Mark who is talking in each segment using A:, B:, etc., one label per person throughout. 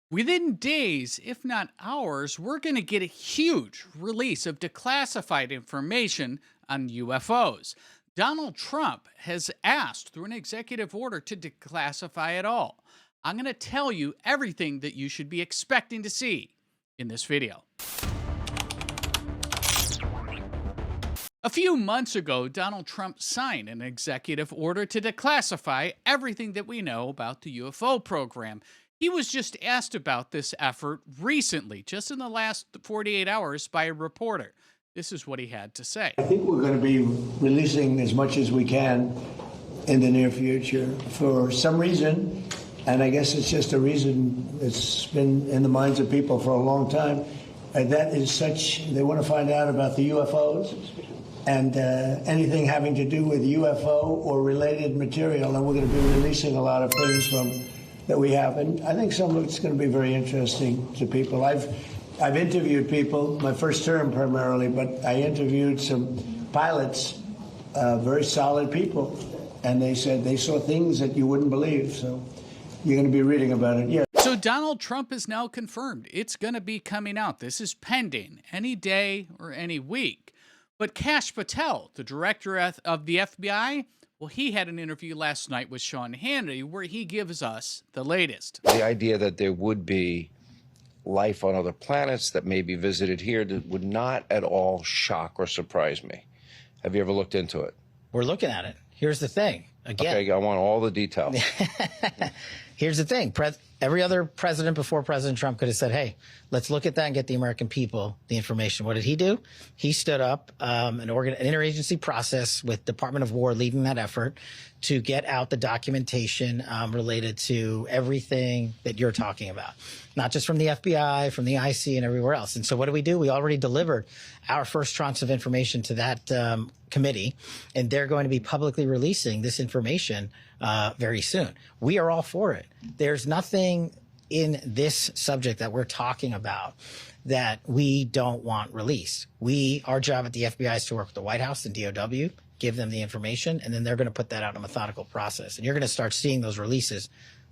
A: Within days, if not hours, we're going to get a huge release of declassified information on UFOs. Donald Trump has asked through an executive order to declassify it all. I'm going to tell you everything that you should be expecting to see in this video. A few months ago, Donald Trump signed an executive order to declassify everything that we know about the UFO program. He was just asked about this effort recently, just in the last 48 hours, by a reporter. This is what he had to say.
B: I think we're going to be releasing as much as we can in the near future for some reason, and I guess it's just a reason that's been in the minds of people for a long time. That is such, they want to find out about the UFOs and anything having to do with UFO or related material, and we're going to be releasing a lot of things that we have, and I think some of it's going to be very interesting to people. I've interviewed people, my first term primarily, but I interviewed some pilots, very solid people, and they said they saw things that you wouldn't believe. So you're going to be reading about it. Yeah.
A: So Donald Trump has now confirmed it's going to be coming out. This is pending any day or any week. But Kash Patel, the director of the FBI, well, he had an interview last night with Sean Hannity where he gives us the latest.
C: The idea that there would be life on other planets that may be visited here would not at all shock or surprise me. Have you ever looked into it?
D: We're looking at it. Here's the thing. Again,
C: okay, I want all the details.
D: Here's the thing. Every other president before President Trump could have said, hey, let's look at that and get the American people the information. What did he do? He stood up an interagency process with Department of War leading that effort to get out the documentation related to everything that you're talking about, not just from the FBI, from the IC and everywhere else. And so what do? We already delivered our first tranche of information to that committee, and they're going to be publicly releasing this information very soon. We are all for it. There's nothing in this subject that we're talking about that we don't want released. Our job at the FBI is to work with the White House and DOW, give them the information, and then they're going to put that out in a methodical process. And you're going to start seeing those releases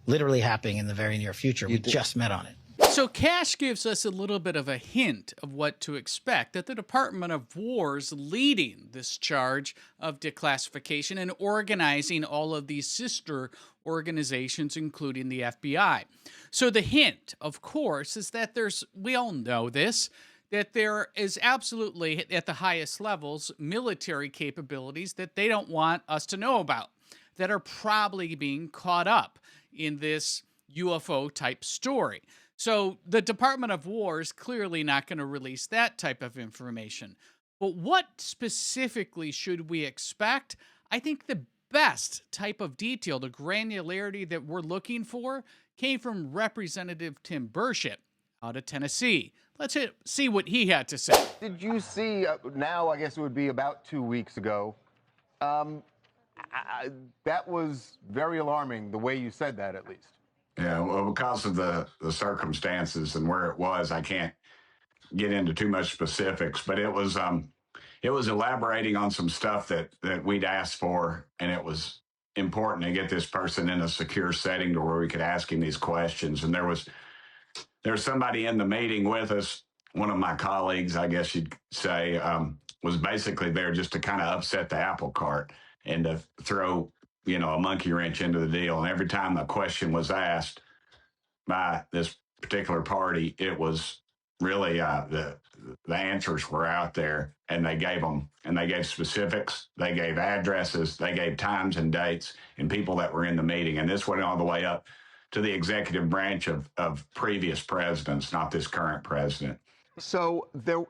D: literally happening in the very near future. We just met on it.
A: So Kash gives us a little bit of a hint of what to expect, that the Department of War is leading this charge of declassification and organizing all of these sister organizations, including the FBI. So the hint, of course, is that we all know this, that there is absolutely, at the highest levels, military capabilities that they don't want us to know about, that are probably being caught up in this UFO type story. So the Department of War is clearly not going to release that type of information. But what specifically should we expect? I think the best type of detail, the granularity that we're looking for, came from Representative Tim Burchett out of Tennessee. Let's see what he had to say.
E: Did you see, now I guess it would be about 2 weeks ago, that was very alarming, the way you said that, at least.
F: Yeah, well, because of the circumstances and where it was, I can't get into too much specifics, but it was elaborating on some stuff that we'd asked for, and it was important to get this person in a secure setting to where we could ask him these questions. And there was somebody in the meeting with us, one of my colleagues, I guess you'd say, was basically there just to kind of upset the apple cart and to throw a monkey wrench into the deal. And every time a question was asked by this particular party, it was really the answers were out there, and they gave them, and they gave specifics, they gave addresses, they gave times and dates and people that were in the meeting. And this went all the way up to the executive branch of previous presidents, not this current president.
E: So there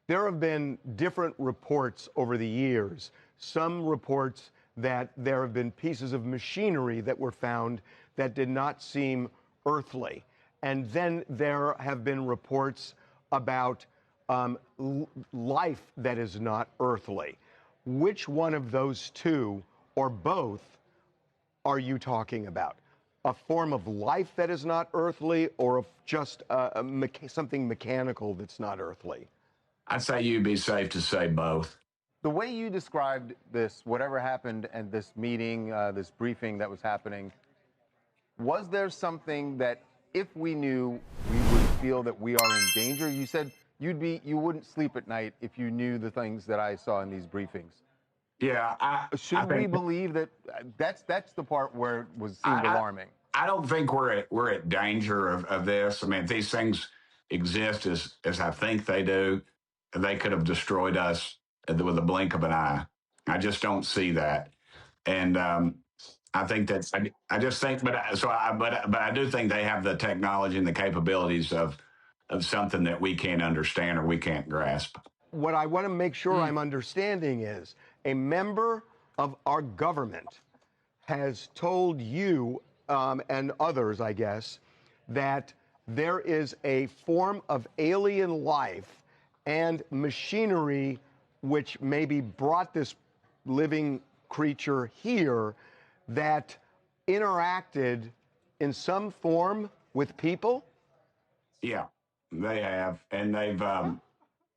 E: have been different reports over the years. Some reports that there have been pieces of machinery that were found that did not seem earthly. And then there have been reports about life that is not earthly. Which one of those two, or both, are you talking about? A form of life that is not earthly, or just something mechanical that's not earthly?
F: I'd say you'd be safe to say both.
E: The way you described this, whatever happened at this meeting, this briefing that was happening, was there something that
G: if we knew, we would feel that we are in danger. You said you wouldn't sleep at night if you knew the things that I saw in these briefings.
F: Yeah,
G: Should we believe that? That's the part where it seemed alarming.
F: I don't think we're at danger of this. I mean, if these things exist as I think they do, they could have destroyed us with a blink of an eye. I just don't see that, and I think that's. I just think, but I do think they have the technology and the capabilities of something that we can't understand or we can't grasp.
E: What I want to make sure I'm understanding is a member of our government has told you and others, I guess, that there is a form of alien life and machinery which maybe brought this living creature here that interacted in some form with people?
F: Yeah, they have, and they've.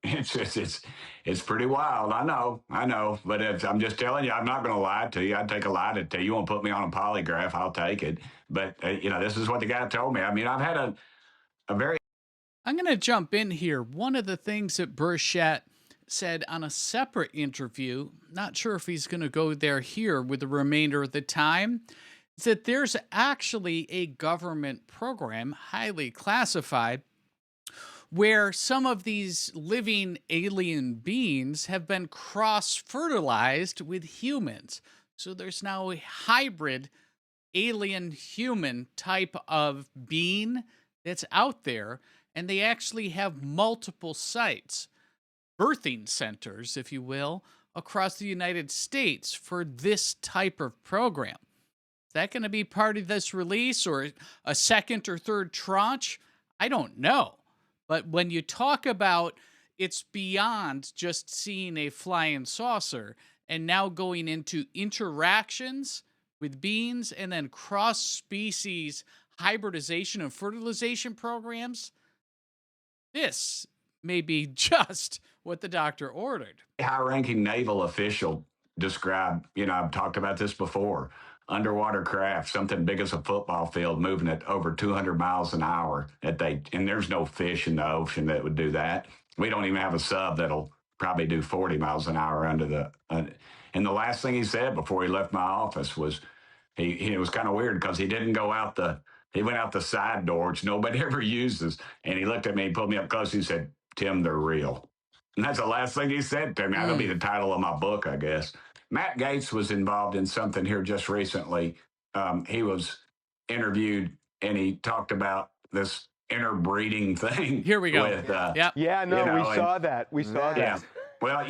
F: It's pretty wild. I know, but I'm just telling you, I'm not going to lie to you. I'd take a lie to tell you. You want to put me on a polygraph, I'll take it. But this is what the guy told me. I mean, I've had a very.
A: I'm going to jump in here. One of the things that Burchett said on a separate interview, not sure if he's going to go there here with the remainder of the time, is that there's actually a government program, highly classified, where some of these living alien beings have been cross-fertilized with humans. So there's now a hybrid alien-human type of being that's out there, and they actually have multiple sites, birthing centers, if you will, across the United States for this type of program. Is that going to be part of this release or a second or third tranche? I don't know. But when you talk about it's beyond just seeing a flying saucer and now going into interactions with beings and then cross-species hybridization and fertilization programs, this may be just what the doctor ordered.
F: High-ranking naval official described, I've talked about this before, underwater craft, something big as a football field, moving at over 200 miles an hour. And there's no fish in the ocean that would do that. We don't even have a sub that'll probably do 40 miles an hour under the. And the last thing he said before he left my office was, it was kind of weird because he didn't go out he went out the side door, which nobody ever uses. And he looked at me, he pulled me up close, he said, "Tim, they're real." And that's the last thing he said to me. That'll be the title of my book, I guess. Matt Gaetz was involved in something here just recently. He was interviewed and he talked about this interbreeding thing.
A: Here we go.
F: With,
A: yep.
E: Yeah, no, we saw that. We saw that.
F: Yeah. Well,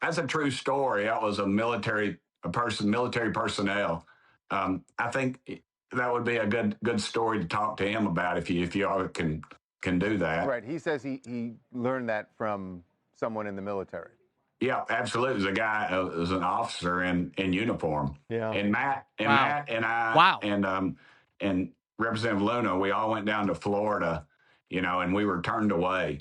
F: that's a true story. That was military personnel. I think that would be a good story to talk to him about if you all can do that.
G: Right. He says he learned that from someone in the military.
F: Yeah, absolutely. It was a guy, it was an officer in uniform.
E: Yeah.
F: And Matt and I
A: Wow.
F: and Representative Luna, we all went down to Florida, and we were turned away.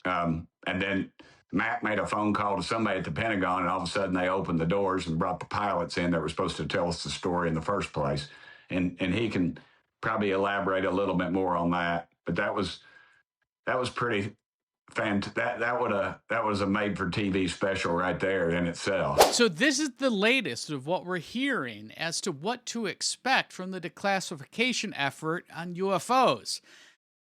F: And then Matt made a phone call to somebody at the Pentagon, and all of a sudden they opened the doors and brought the pilots in that were supposed to tell us the story in the first place. And he can probably elaborate a little bit more on that. But that was pretty that was a made-for-TV special right there in itself.
A: So this is the latest of what we're hearing as to what to expect from the declassification effort on UFOs.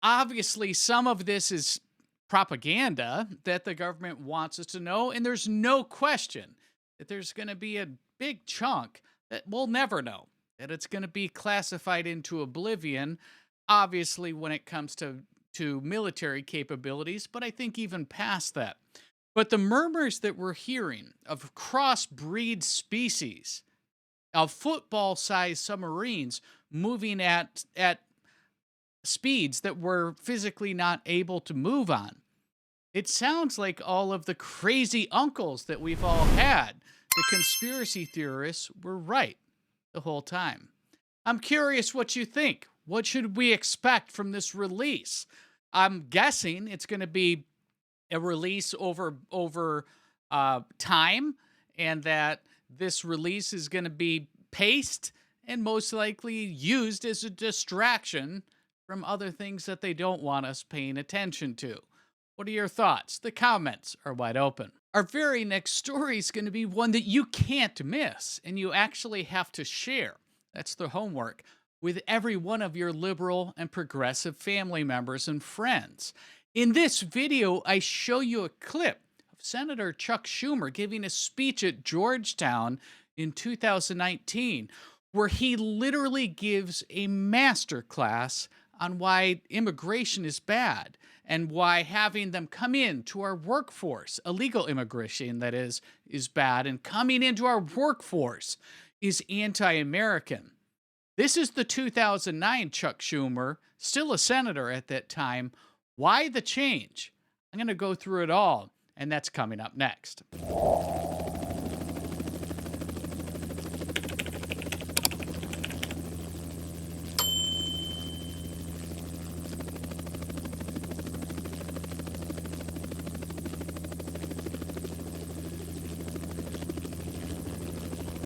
A: Obviously, some of this is propaganda that the government wants us to know, and there's no question that there's going to be a big chunk that we'll never know, that it's going to be classified into oblivion, obviously, when it comes to military capabilities, but I think even past that. But the murmurs that we're hearing of crossbreed species, of football-sized submarines moving at speeds that we're physically not able to move on, it sounds like all of the crazy uncles that we've all had, the conspiracy theorists, were right the whole time. I'm curious what you think. What should we expect from this release? I'm guessing it's going to be a release over time, and that this release is going to be paced and most likely used as a distraction from other things that they don't want us paying attention to. What are your thoughts? The comments are wide open. Our very next story is going to be one that you can't miss, and you actually have to share. That's the homework with every one of your liberal and progressive family members and friends. In this video, I show you a clip of Senator Chuck Schumer giving a speech at Georgetown in 2019, where he literally gives a master class on why immigration is bad and why having them come in to our workforce, illegal immigration that is bad, and coming into our workforce is anti-American. This is the 2009 Chuck Schumer, still a senator at that time. Why the change? I'm going to go through it all, and that's coming up next.